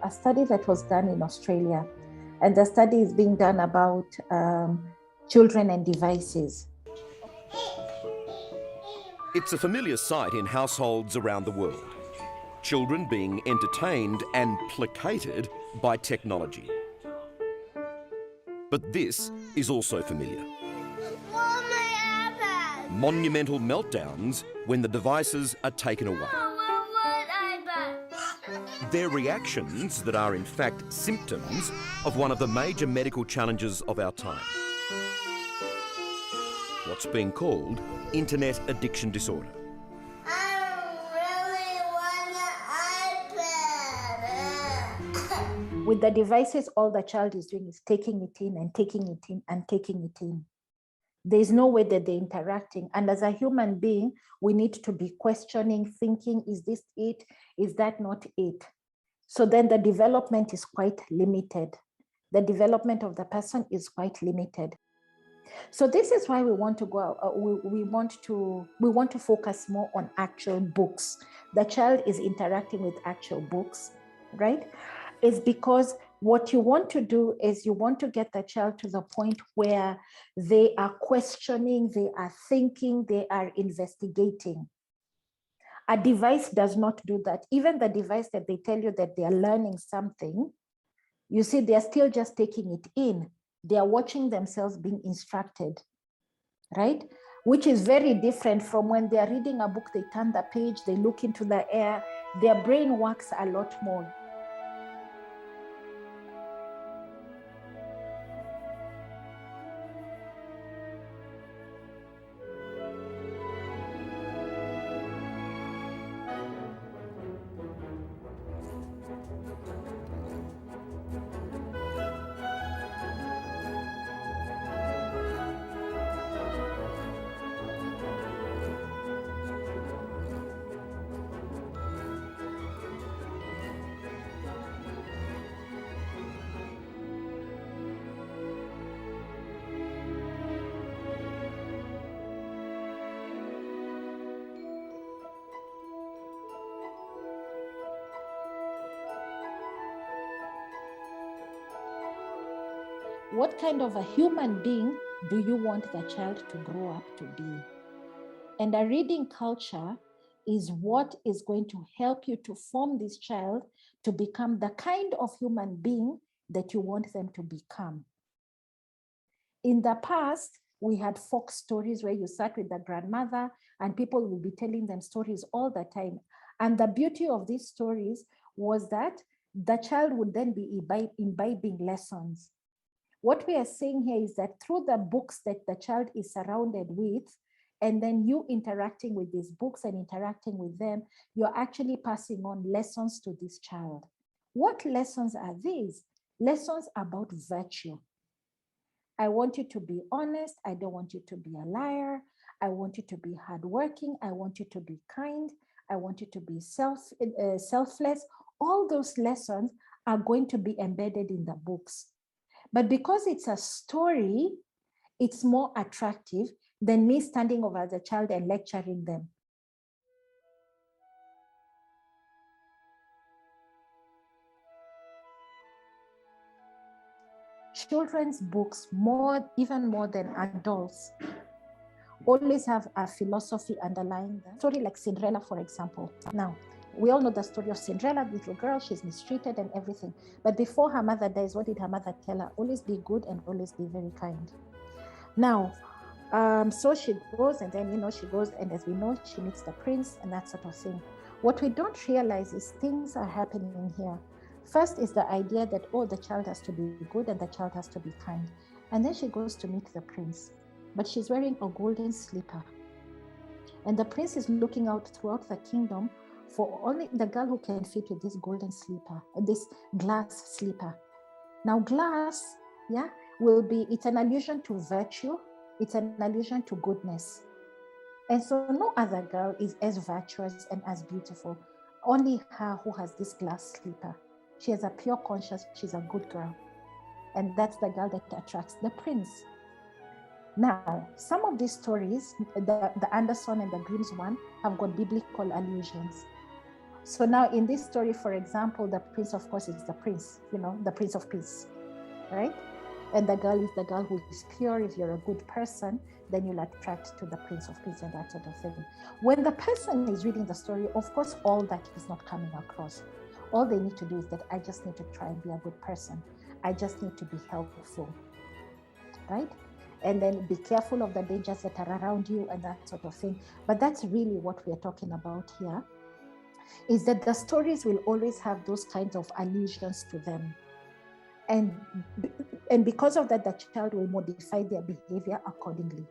a study that was done in Australia, and the study is being done about children and devices. It's a familiar sight in households around the world. Children being entertained and placated by technology. But this is also familiar. Monumental meltdowns when the devices are taken away. They're reactions that are in fact symptoms of one of the major medical challenges of our time. What's being called internet addiction disorder. With the devices, all the child is doing is taking it in and taking it in and taking it in. There's no way that they're interacting. And as a human being, we need to be questioning, thinking, is this it? Is that not it? So then the development is quite limited. The development of the person is quite limited. So this is why we want to go. We want to focus more on actual books. The child is interacting with actual books, right? It's because what you want to do is you want to get the child to the point where they are questioning, they are thinking, they are investigating. A device does not do that. Even the device that they tell you that they are learning something, you see, they're still just taking it in. They are watching themselves being instructed, right? Which is very different from when they are reading a book, they turn the page, they look into the air, their brain works a lot more. What kind of a human being do you want the child to grow up to be? And a reading culture is what is going to help you to form this child to become the kind of human being that you want them to become. In the past, we had folk stories where you sat with the grandmother and people will be telling them stories all the time. And the beauty of these stories was that the child would then be imbibing lessons. What we are saying here is that through the books that the child is surrounded with, and then you interacting with these books and interacting with them, you're actually passing on lessons to this child. What lessons are these? Lessons about virtue. I want you to be honest. I don't want you to be a liar. I want you to be hardworking. I want you to be kind. I want you to be selfless. All those lessons are going to be embedded in the books. But because it's a story, it's more attractive than me standing over the child and lecturing them. Children's books, even more than adults, always have a philosophy underlying them. Story like Cinderella, for example. Now, we all know the story of Cinderella, the little girl, she's mistreated and everything. But before her mother dies, what did her mother tell her? Always be good and always be very kind. Now, so she goes and then, she goes and as we know, she meets the prince and that sort of thing. What we don't realize is things are happening here. First is the idea that, the child has to be good and the child has to be kind. And then she goes to meet the prince, but she's wearing a golden slipper. And the prince is looking out throughout the kingdom for only the girl who can fit with this golden slipper, this glass slipper. Now glass, it's an allusion to virtue. It's an allusion to goodness. And so no other girl is as virtuous and as beautiful. Only her who has this glass slipper. She has a pure conscience. She's a good girl. And that's the girl that attracts the prince. Now, some of these stories, the Anderson and the Grimm's one, have got biblical allusions. So now in this story, for example, the prince, of course, is the prince, the Prince of Peace, right? And the girl is the girl who is pure. If you're a good person, then you'll attract to the Prince of Peace and that sort of thing. When the person is reading the story, of course, all that is not coming across. All they need to do is that I just need to try and be a good person. I just need to be helpful, right? And then be careful of the dangers that are around you and that sort of thing. But that's really what we're talking about here, is that the stories will always have those kinds of allusions to them. And because of that, the child will modify their behavior accordingly.